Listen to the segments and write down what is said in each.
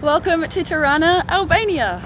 Welcome to Tirana, Albania.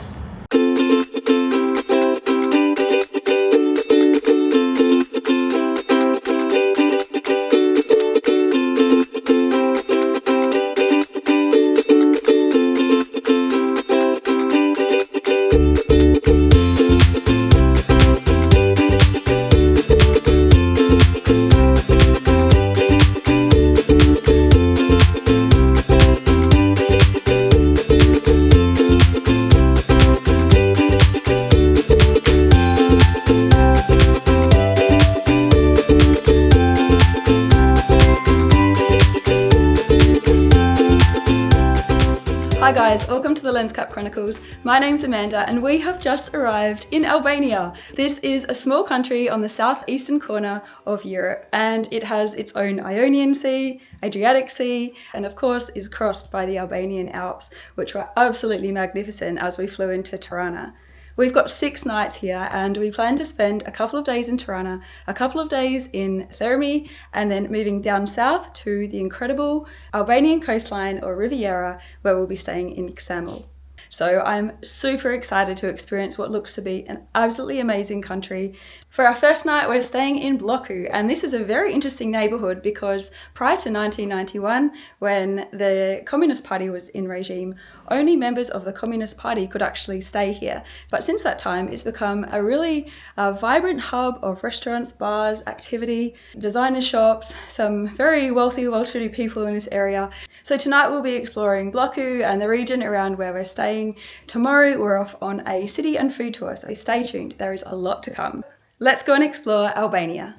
Hi guys, welcome to the Lenscap Chronicles. My name's Amanda and we have just arrived in Albania. This is a small country on the southeastern corner of Europe and it has its own Ionian Sea, Adriatic Sea, and of course is crossed by the Albanian Alps, which were absolutely magnificent as we flew into Tirana. We've got 6 nights here and we plan to spend a couple of days in Tirana, a couple of days in Thermi, and then moving down south to the incredible Albanian coastline or Riviera, where we'll be staying in Ksamil. So I'm super excited to experience what looks to be an absolutely amazing country. For our first night, we're staying in Blloku, and this is a very interesting neighbourhood because prior to 1991, when the Communist Party was in regime, only members of the Communist Party could actually stay here. But since that time, it's become a really vibrant hub of restaurants, bars, activity, designer shops, some very wealthy, well-to-do people in this area. So tonight we'll be exploring Blloku and the region around where we're staying. Tomorrow we're off on a city and food tour, so stay tuned, there is a lot to come. Let's go and explore Albania.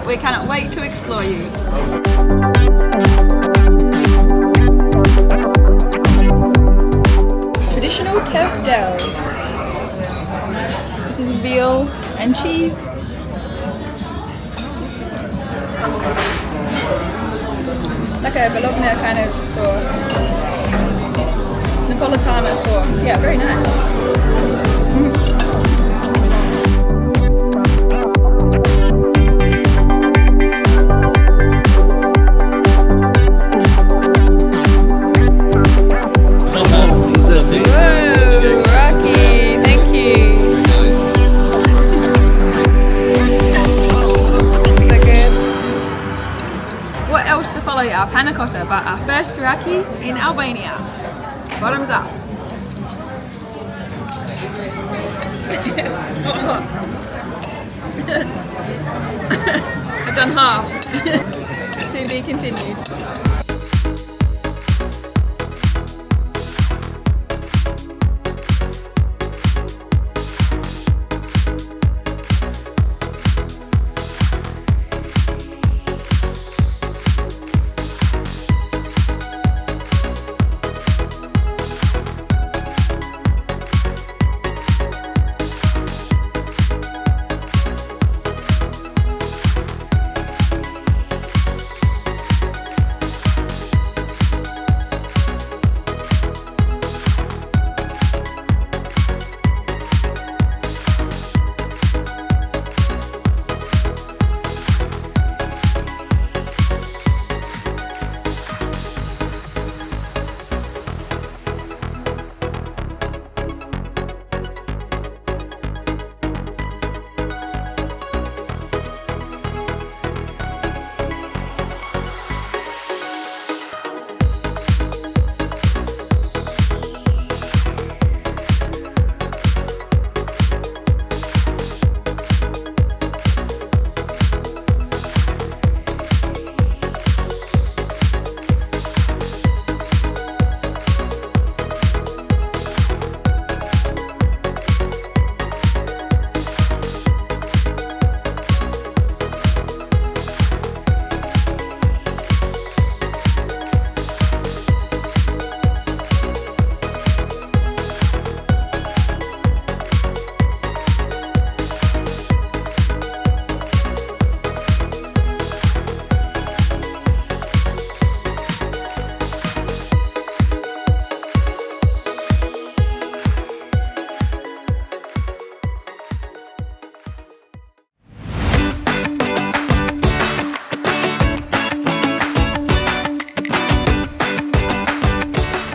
We cannot wait to explore you. Traditional turf deli. This is veal and cheese. Like a Bologna kind of sauce. Napolitana sauce. Yeah, very nice. Our panna cotta, but our first raki in Albania. Bottoms up. I've done half. To be continued.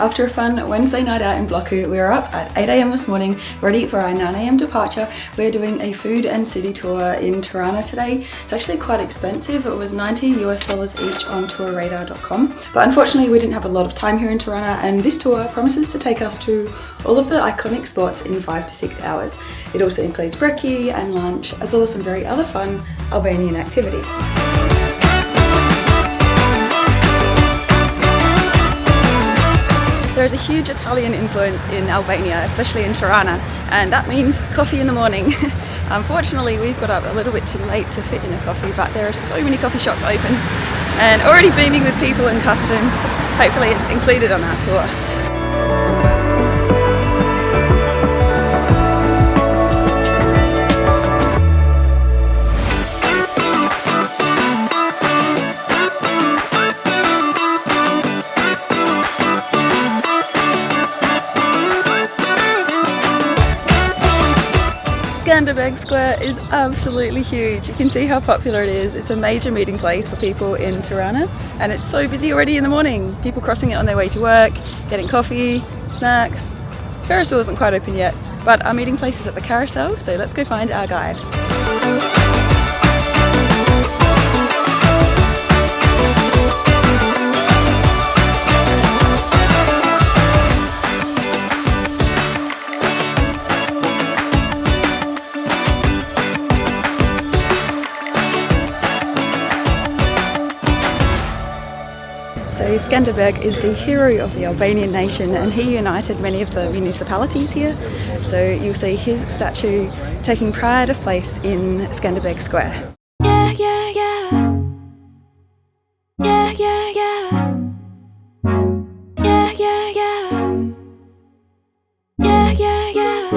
After a fun Wednesday night out in Blloku, we were up at 8 AM this morning, ready for our 9 AM departure. We're doing a food and city tour in Tirana today. It's actually quite expensive. It was $90 each on tourradar.com. But unfortunately, we didn't have a lot of time here in Tirana, and this tour promises to take us to all of the iconic spots in 5 to 6 hours. It also includes brekkie and lunch, as well as some very other fun Albanian activities. There's a huge Italian influence in Albania, especially in Tirana, and that means coffee in the morning. Unfortunately, we've got up a little bit too late to fit in a coffee, but there are so many coffee shops open and already beaming with people and custom. Hopefully it's included on our tour. Skanderbeg Square is absolutely huge. You can see how popular it is. It's a major meeting place for people in Tirana, and it's so busy already in the morning. People crossing it on their way to work, getting coffee, snacks. Ferris wheel isn't quite open yet, but our meeting place is at the carousel, so let's go find our guide. So Skanderbeg is the hero of the Albanian nation, and he united many of the municipalities here. So you'll see his statue taking pride of place in Skanderbeg Square. Yeah, yeah, yeah. Yeah, yeah, yeah. Yeah, yeah, yeah. Yeah, yeah, yeah.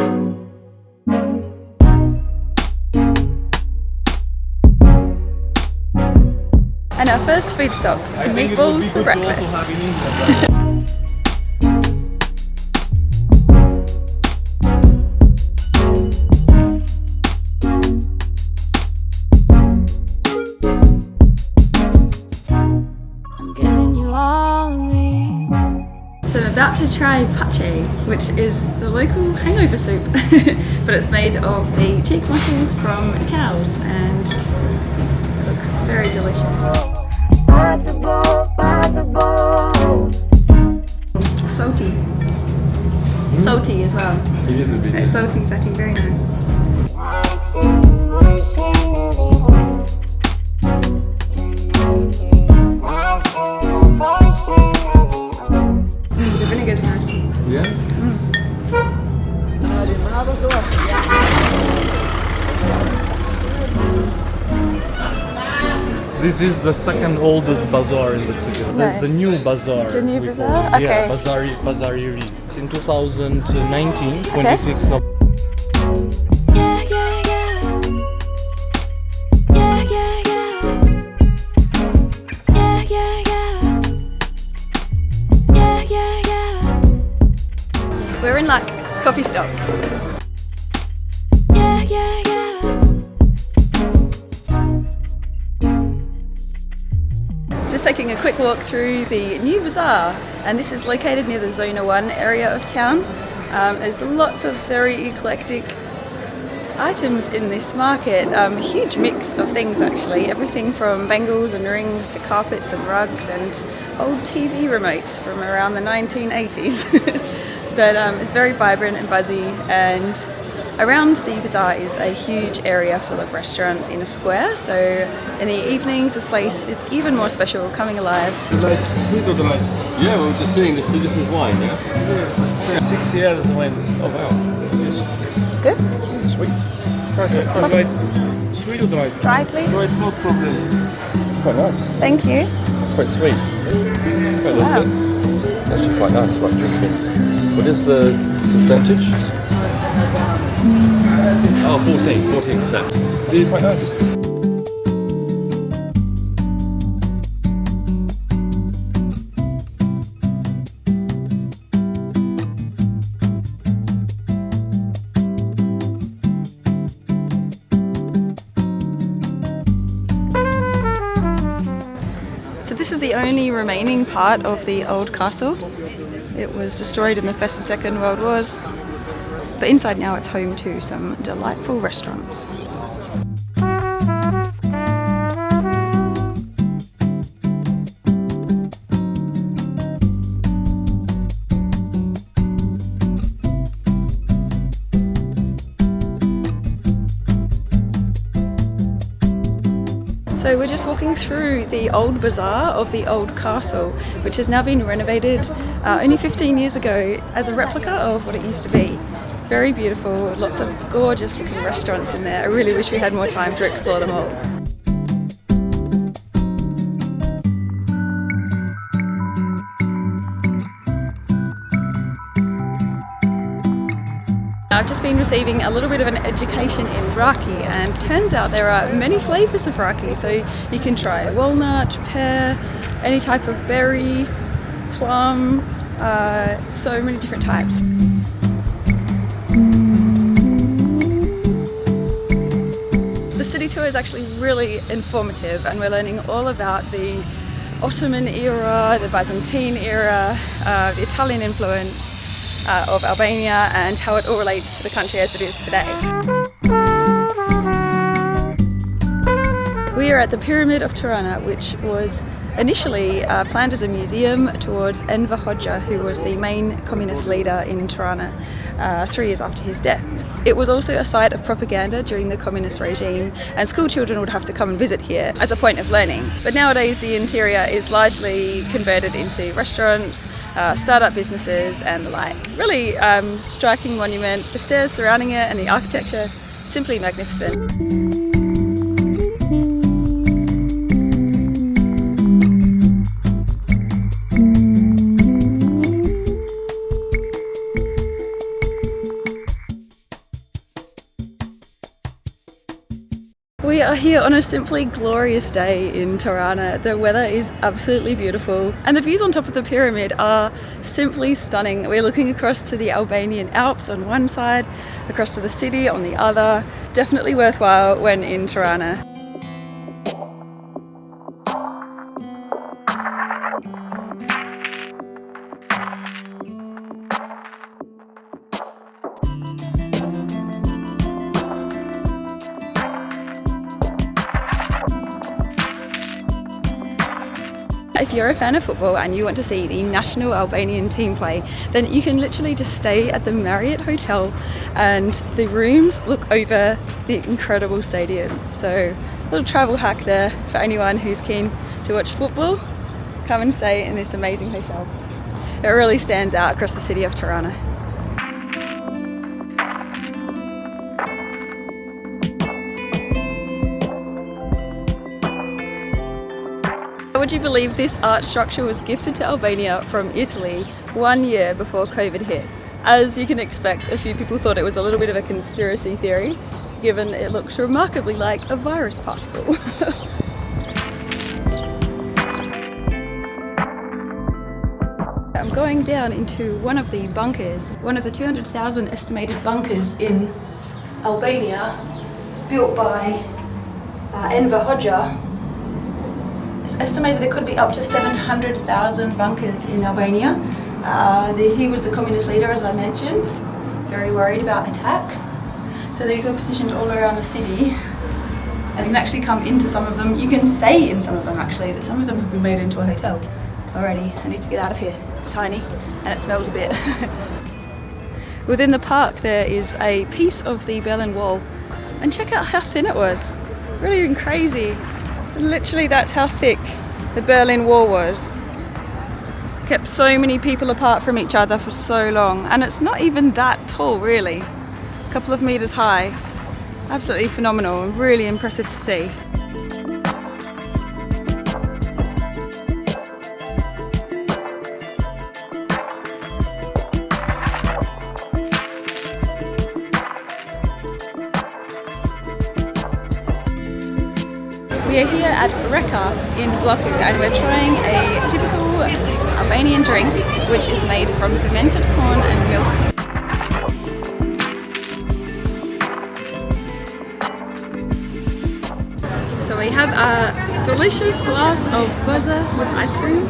And our first food stop, meatballs for breakfast. I'm giving you all of me. So I'm about to try pache, which is the local hangover soup, but it's made of the cheek muscles from cows, and it looks very delicious. Possible, possible. Salty. Salty as well. It is a bit. It's salty, fatty, very nice. The vinegar's nice. Yeah? This is the second oldest bazaar in the city. Right. The new bazaar. The new we bazaar? call it. Yeah, Okay. Bazariri. It's in 2019, 26 November. Yeah, yeah, yeah. Yeah, yeah, yeah. Yeah, yeah, yeah. Yeah, yeah, yeah. We're in like coffee stop. Yeah, yeah, yeah. Just taking a quick walk through the new bazaar, and this is located near the Zona 1 area of town. There's lots of very eclectic items in this market, a huge mix of things actually, everything from bangles and rings to carpets and rugs and old TV remotes from around the 1980s. But it's very vibrant and buzzy, and around the bazaar is a huge area full of restaurants in a square, so in the evenings this place is even more special, coming alive. Like sweet or dry? Yeah, we were just saying this is wine, yeah? 6 years when. Oh wow. It's good. Sweet. Dried. Sweet or dry? Dry, please. Dried, no problem. Quite nice. Thank you. Quite sweet. Quite Wow. lovely. Actually quite nice, like drinking. What is the percentage? Oh, 14%. Quite nice. So this is the only remaining part of the old castle. It was destroyed in the First and Second World Wars, but inside now it's home to some delightful restaurants. So we're just walking through the old bazaar of the old castle, which has now been renovated only 15 years ago as a replica of what it used to be. Very beautiful, lots of gorgeous looking restaurants in there. I really wish we had more time to explore them all. I've just been receiving a little bit of an education in raki, and turns out there are many flavours of raki. So you can try walnut, pear, any type of berry, plum, so many different types. The city tour is actually really informative, and we're learning all about the Ottoman era, the Byzantine era, the Italian influence of Albania, and how it all relates to the country as it is today. We are at the Pyramid of Tirana, which was initially planned as a museum towards Enver Hoxha, who was the main communist leader in Tirana 3 years after his death. It was also a site of propaganda during the communist regime, and school children would have to come and visit here as a point of learning. But nowadays the interior is largely converted into restaurants, startup businesses and the like. Really striking monument. The stairs surrounding it and the architecture, simply magnificent. We are here on a simply glorious day in Tirana. The weather is absolutely beautiful and the views on top of the pyramid are simply stunning. We're looking across to the Albanian Alps on one side, across to the city on the other. Definitely worthwhile when in Tirana. If you're a fan of football and you want to see the national Albanian team play, then you can literally just stay at the Marriott Hotel and the rooms look over the incredible stadium. So a little travel hack there for anyone who's keen to watch football. Come and stay in this amazing hotel. It really stands out across the city of Tirana. Would you believe this art structure was gifted to Albania from Italy 1 year before COVID hit? As you can expect, a few people thought it was a little bit of a conspiracy theory, given it looks remarkably like a virus particle. I'm going down into one of the bunkers, one of the 200,000 estimated bunkers in Albania, built by Enver Hoxha. It's estimated there could be up to 700,000 bunkers in Albania. He was the communist leader, as I mentioned, very worried about attacks. So these were positioned all around the city, and you can actually come into some of them. You can stay in some of them actually. Some of them have been made into a hotel already. I need to get out of here. It's tiny and it smells a bit. Within the park there is a piece of the Berlin Wall, and check out how thin it was. Really crazy. Literally that's how thick the Berlin Wall was. Kept so many people apart from each other for so long, and it's not even that tall really. A couple of meters high. Absolutely phenomenal and really impressive to see. We are here at Reka in Blloku, and we're trying a typical Albanian drink which is made from fermented corn and milk. So we have our delicious glass of koza with ice cream.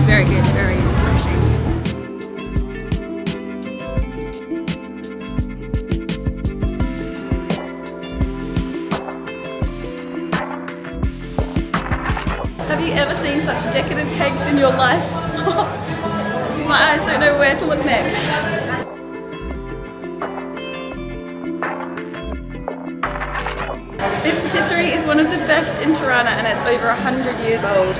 Very good, very refreshing. Have you ever seen such decadent cakes in your life? My eyes don't know where to look next. This patisserie is one of the best in Tirana and it's over 100 years old.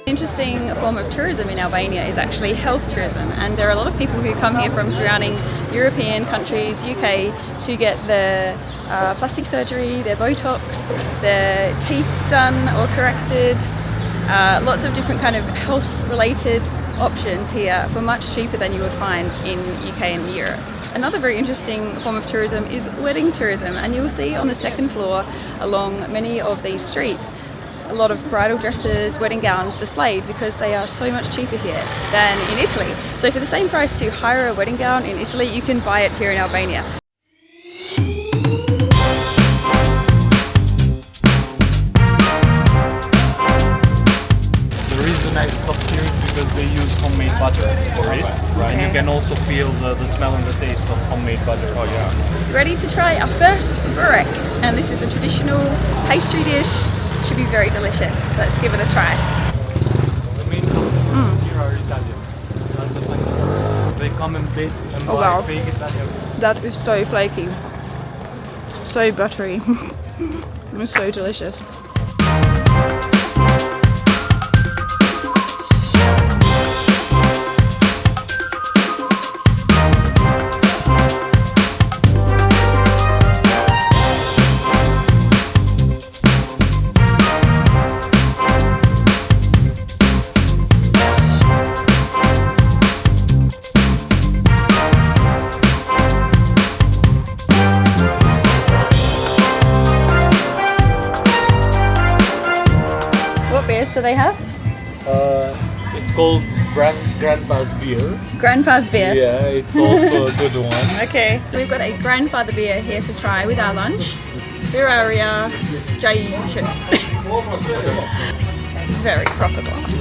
Interesting form of tourism in Albania is actually health tourism, and there are a lot of people who come here from surrounding European countries, UK, to get their plastic surgery, their Botox, their teeth done or corrected. Lots of different kind of health related options here for much cheaper than you would find in UK and Europe. Another very interesting form of tourism is wedding tourism, and you will see on the second floor along many of these streets a lot of bridal dresses, wedding gowns displayed because they are so much cheaper here than in Italy. So for the same price to hire a wedding gown in Italy, you can buy it here in Albania. The reason I stopped here is because they use homemade butter for it. Right. And you can also feel the smell and the taste of homemade butter. Oh yeah. Ready to try our first burek, and this is a traditional pastry dish. Should be very delicious. Let's give it a try. The main customers here are Italian. They come and bake and buy fake Italian. That is so flaky, so buttery. It's so delicious. What beers do they have? It's called Grandpa's beer. Grandpa's beer. Yeah, it's also a good one. Okay, so we've got a grandfather beer here to try with our lunch. Biraria Jayushin. Very proper glass.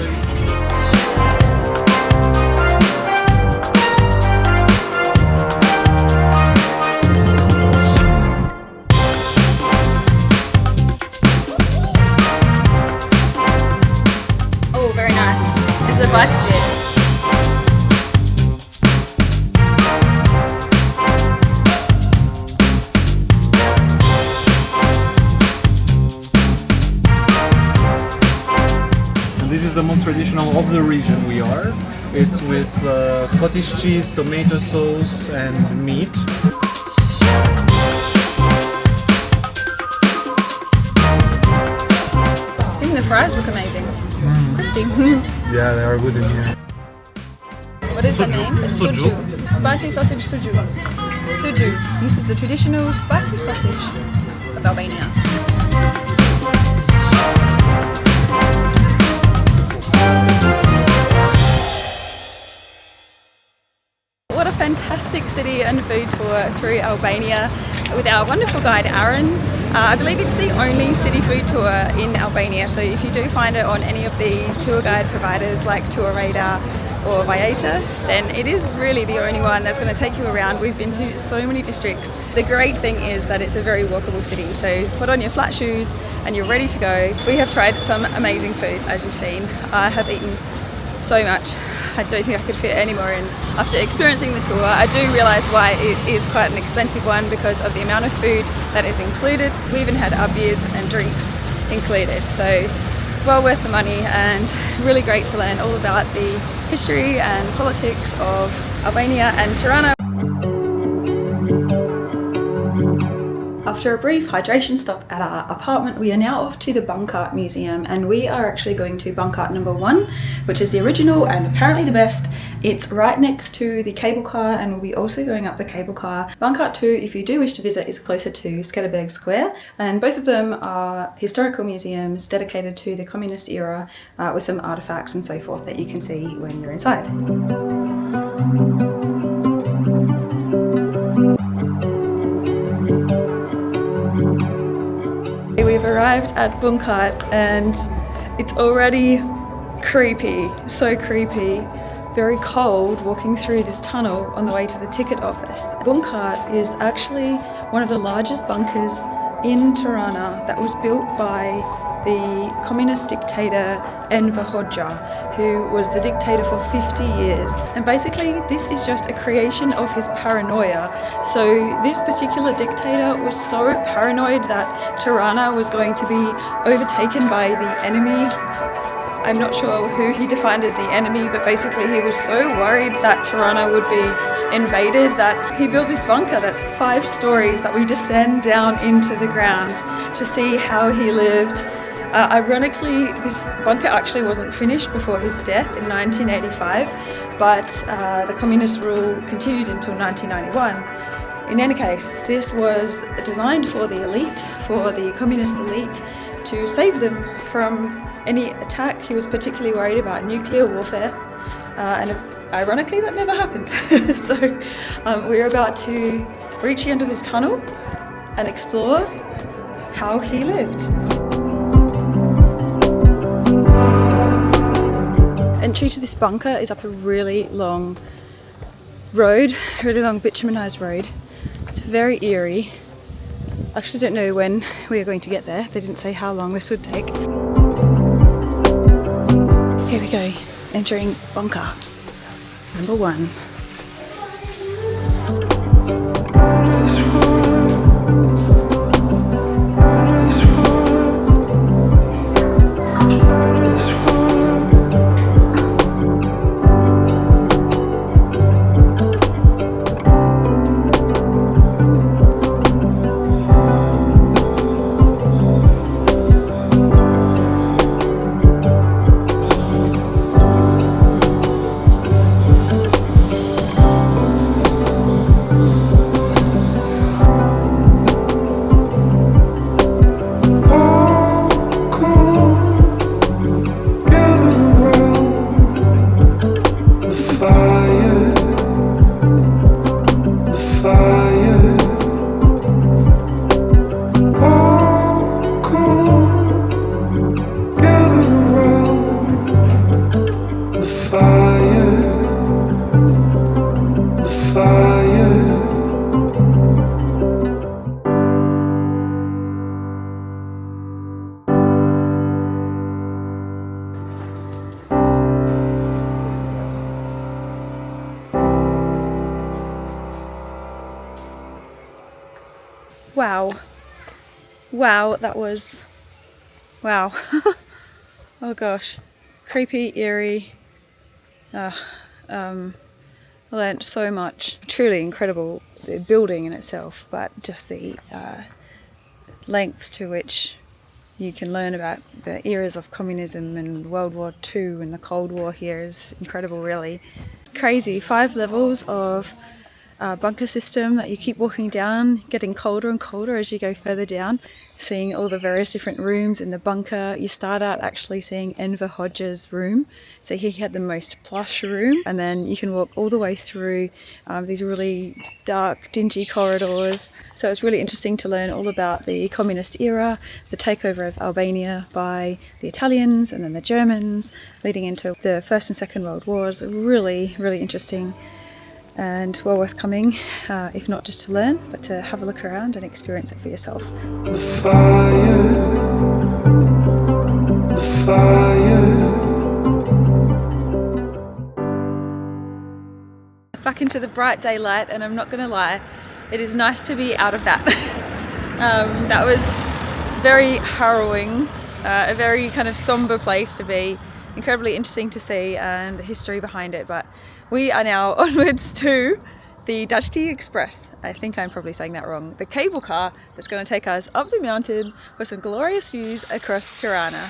The vice beer. And this is the most traditional of the region we are. It's with cottage cheese, tomato sauce and meat. I think the fries look amazing. Crispy. Yeah, they are good in here. What is the name? Suju. Spicy sausage suju. Suju. This is the traditional spicy sausage of Albania. What a fantastic city and food tour through Albania with our wonderful guide Aaron. I believe it's the only city food tour in Albania, so if you do find it on any of the tour guide providers like Tour Radar or Vieta, then it is really the only one that's going to take you around. We've been to so many districts. The great thing is that it's a very walkable city, so put on your flat shoes and you're ready to go. We have tried some amazing foods, as you've seen. I have eaten so much. I don't think I could fit any more in. After experiencing the tour, I do realise why it is quite an expensive one because of the amount of food that is included. We even had our beers and drinks included, so well worth the money and really great to learn all about the history and politics of Albania and Tirana. Our After a brief hydration stop at our apartment, we are now off to the Bunk'Art Museum, and we are actually going to Bunk'Art number 1, which is the original and apparently the best. It's right next to the cable car, and we'll be also going up the cable car. Bunk'Art 2, if you do wish to visit, is closer to Skedderberg Square, and both of them are historical museums dedicated to the communist era with some artifacts and so forth that you can see when you're inside. We've arrived at Bunk'Art and it's already creepy, so creepy. Very cold walking through this tunnel on the way to the ticket office. Bunk'Art is actually one of the largest bunkers in Tirana that was built by the communist dictator Enver Hoxha, who was the dictator for 50 years. And basically this is just a creation of his paranoia. So this particular dictator was so paranoid that Tirana was going to be overtaken by the enemy. I'm not sure who he defined as the enemy, but basically he was so worried that Tirana would be invaded that he built this bunker that's 5 stories that we descend down into the ground to see how he lived. Ironically, this bunker actually wasn't finished before his death in 1985, but the communist rule continued until 1991. In any case, this was designed for the elite, for the communist elite, to save them from any attack. He was particularly worried about nuclear warfare, and ironically that never happened. So we're about to reach the end of this tunnel and explore how he lived. Entry to this bunker is up a really long road, really long bitumenized road. It's very eerie. I actually don't know when we are going to get there. They didn't say how long this would take. Here we go, entering Bunk'Art number 1. Wow. Wow, that was... wow. Oh gosh. Creepy, eerie. I learnt so much. Truly incredible building in itself, but just the lengths to which you can learn about the eras of communism and World War II and the Cold War here is incredible, really. Crazy. 5 levels of bunker system that you keep walking down, getting colder and colder as you go further down, seeing all the various different rooms in the bunker. You start out actually seeing Enver Hoxha's room, so he had the most plush room, and then you can walk all the way through these really dark, dingy corridors. So it's really interesting to learn all about the communist era, the takeover of Albania by the Italians and then the Germans, leading into the First and Second World Wars. Really, really interesting. And well worth coming, if not just to learn, but to have a look around and experience it for yourself. The fire. Back into the bright daylight, and I'm not going to lie, it is nice to be out of that. That was very harrowing, a very kind of somber place to be. Incredibly interesting to see and the history behind it, but we are now onwards to the Dajti Express. I think I'm probably saying that wrong. The cable car that's going to take us up the mountain for some glorious views across Tirana.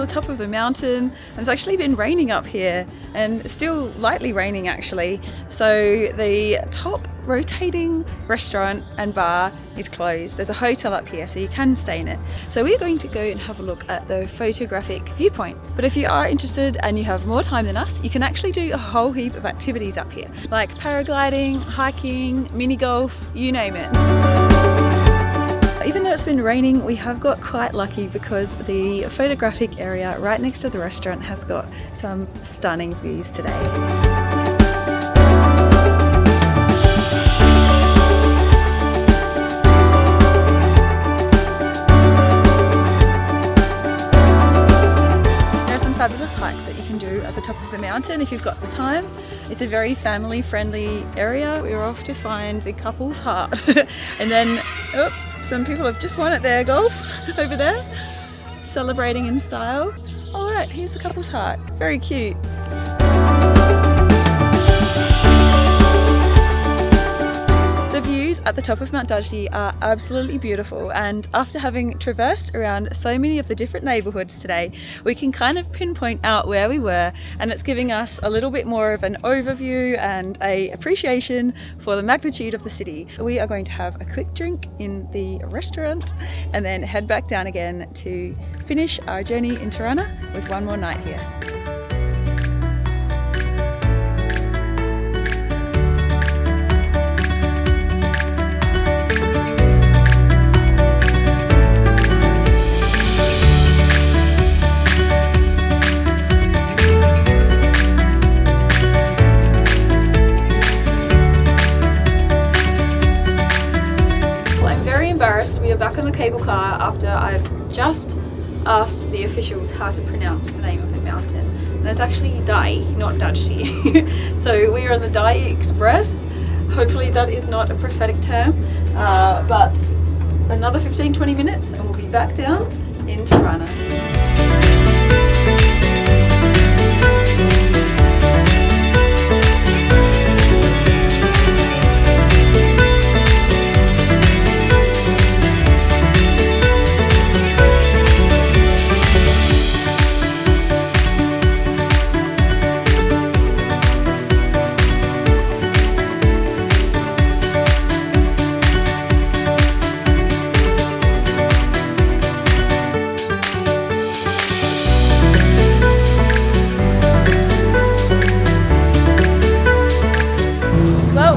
Top of the mountain, and it's actually been raining up here and still lightly raining actually, so the top rotating restaurant and bar is closed. There's a hotel up here so you can stay in it, so we're going to go and have a look at the photographic viewpoint. But if you are interested and you have more time than us, you can actually do a whole heap of activities up here, like paragliding, hiking, mini golf, you name it. Even though it's been raining, we have got quite lucky because the photographic area right next to the restaurant has got some stunning views today. Fabulous hikes that you can do at the top of the mountain if you've got the time. It's a very family friendly area. We're off to find the couple's heart. And then, oh, some people have just won at their golf over there, celebrating in style. All right, here's the couple's heart. Very cute. The views at the top of Mount Dajti are absolutely beautiful, and after having traversed around so many of the different neighbourhoods today, we can kind of pinpoint out where we were, and it's giving us a little bit more of an overview and a appreciation for the magnitude of the city. We are going to have a quick drink in the restaurant and then head back down again to finish our journey in Tirana with one more night here. We are back on the cable car after I've just asked the officials how to pronounce the name of the mountain, and it's actually Dajti, not Dajti. So we are on the Dajti Express. Hopefully that is not a prophetic term, but another 15-20 minutes and we'll be back down in Tirana.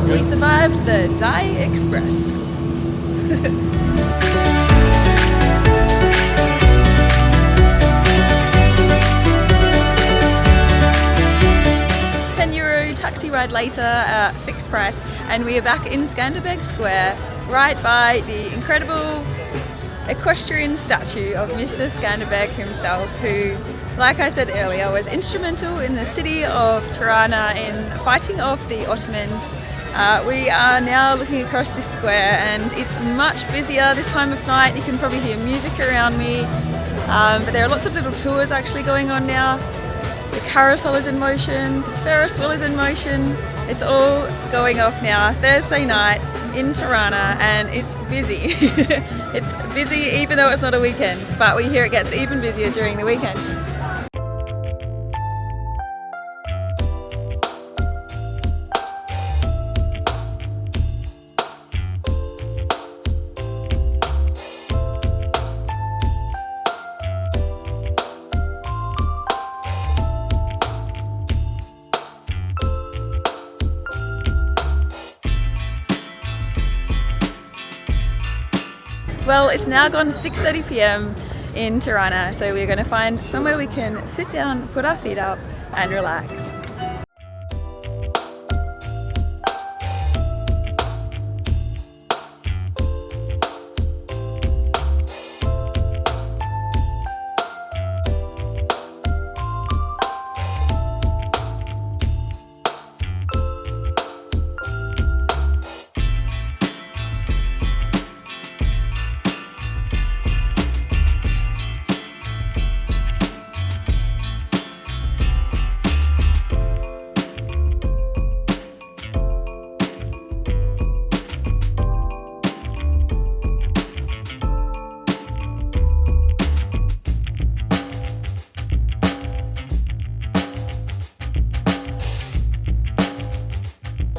We survived the Dajti Express. €10 taxi ride later, fixed price, and we are back in Skanderbeg Square, right by the incredible equestrian statue of Mr. Skanderbeg himself, who, like I said earlier, was instrumental in the city of Tirana in fighting off the Ottomans. We are now looking across this square and it's much busier this time of night. You can probably hear music around me, but there are lots of little tours actually going on now. The carousel is in motion, the Ferris wheel is in motion. It's all going off now, Thursday night in Tirana, and it's busy. It's busy even though it's not a weekend, but we hear it gets even busier during the weekend. Well, it's now gone 6:30 p.m. in Tirana, so we're going to find somewhere we can sit down, put our feet up and relax.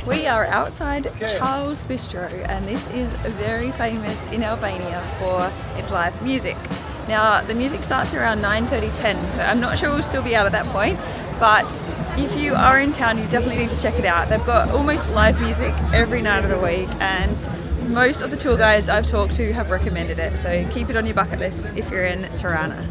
We are outside Charles Bistro, and this is very famous in Albania for its live music. Now the music starts around 9:30, 10, so I'm not sure we'll still be out at that point, but if you are in town you definitely need to check it out. They've got almost live music every night of the week, and most of the tour guides I've talked to have recommended it, so keep it on your bucket list if you're in Tirana.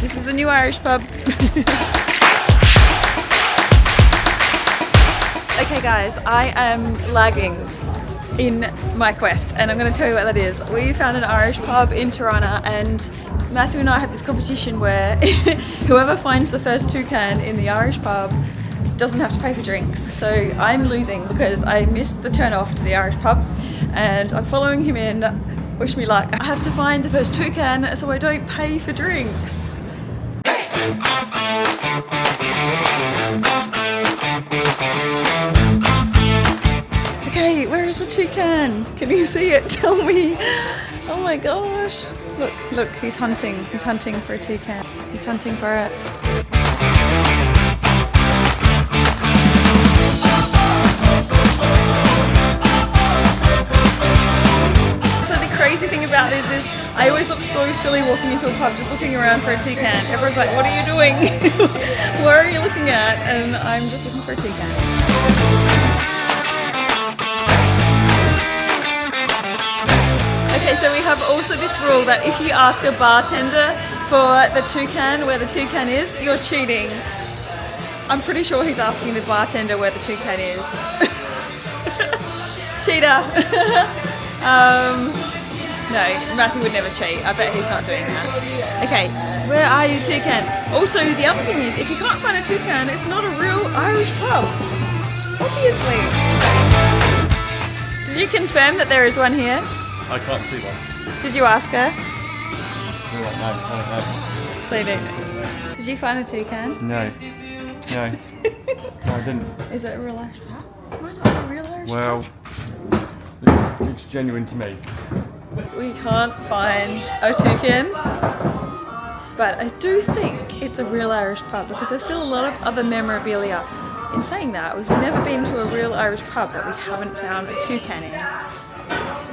This is the new Irish pub. Okay guys, I am lagging in my quest and I'm going to tell you what that is. We found an Irish pub in Tirana, and Matthew and I have this competition where whoever finds the first toucan in the Irish pub doesn't have to pay for drinks. So I'm losing because I missed the turn off to the Irish pub and I'm following him in. Wish me luck. I have to find the first toucan so I don't pay for drinks. Okay, where is the toucan? Can you see it? Tell me. Oh my gosh. Look, he's hunting. He's hunting for a toucan. He's hunting for it. Crazy thing about this is I always look so silly walking into a pub just looking around for a toucan. Everyone's like, what are you doing? What are you looking at? And I'm just looking for a toucan. Okay, so we have also this rule that if you ask a bartender for the toucan, where the toucan is, you're cheating. I'm pretty sure he's asking the bartender where the toucan is. Cheater. No, Matthew would never cheat. I bet he's not doing that. Okay, where are you, toucan? Also, the other thing is, if you can't find a toucan, it's not a real Irish pub. Obviously. Did you confirm that there is one here? I can't see one. Did you ask her? No, I They don't know. Did you find a toucan? No. No. No, I didn't. Is it a real Irish pub? Why not a real Irish Well, it's genuine to me. We can't find a toucan, but I do think it's a real Irish pub because there's still a lot of other memorabilia. In saying that, we've never been to a real Irish pub that we haven't found a toucan in.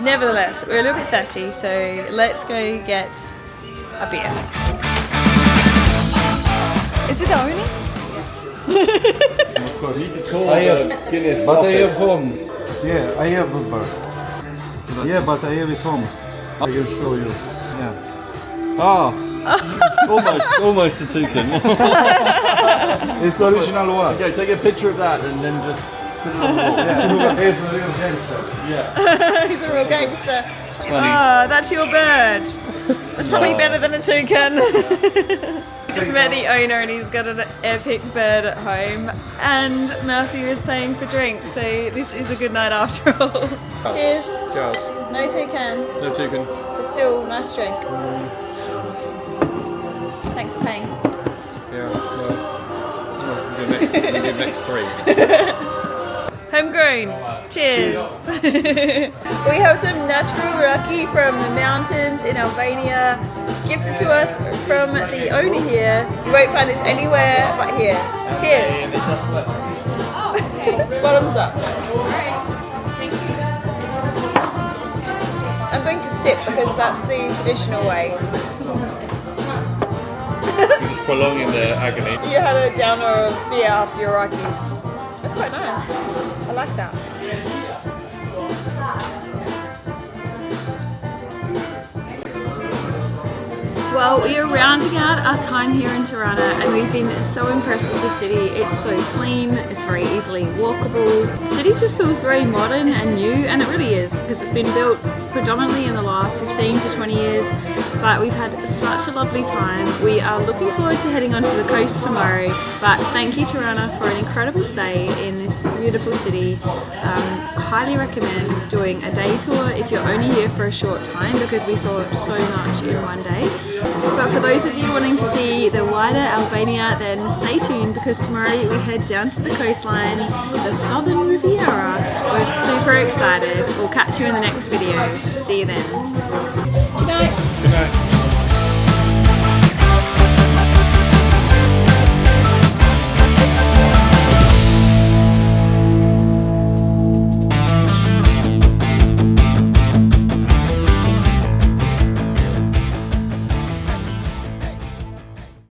Nevertheless, we're a little bit thirsty, so let's go get a beer. Is it owner? You need to call the Guinness But I have office. home. Yeah, I have a bar. Yeah, but I have it home. I will show you. Yeah. Ah! almost a toucan. It's original one. Okay, take a picture of that and then just put it on the wall. Yeah, it's a real gangster. Yeah. He's a real gangster. Ah, that's your bird. That's probably better than a toucan. Just met the owner and he's got an epic bird at home, and Matthew is paying for drinks, so this is a good night after all. Cheers. Cheers. No toucan, No toucan. but still nice drink. Thanks for paying. Yeah, well, we'll do next three. Homegrown. Cheers. We have some natural raki from the mountains in Albania, gifted to us from the owner here. You won't find this anywhere but here. Cheers. Bottoms up. Thank you. I'm going to sit because that's the traditional way. You're just prolonging the agony. You had a downer of beer after your Rocky. That's quite nice. I like that. Well, we are rounding out our time here in Tirana and we've been so impressed with the city. It's so clean, it's very easily walkable. The city just feels very modern and new, and it really is because it's been built predominantly in the last 15 to 20 years, but we've had such a lovely time. We are looking forward to heading onto the coast tomorrow, but thank you Tirana for an incredible stay in this beautiful city. Highly recommend doing a day tour if you're only here for a short time because we saw so much in one day. But for those of you wanting to see the wider Albania, then stay tuned because tomorrow we head down to the coastline, the Southern Riviera. We're super excited. We'll catch you in the next video. See you then.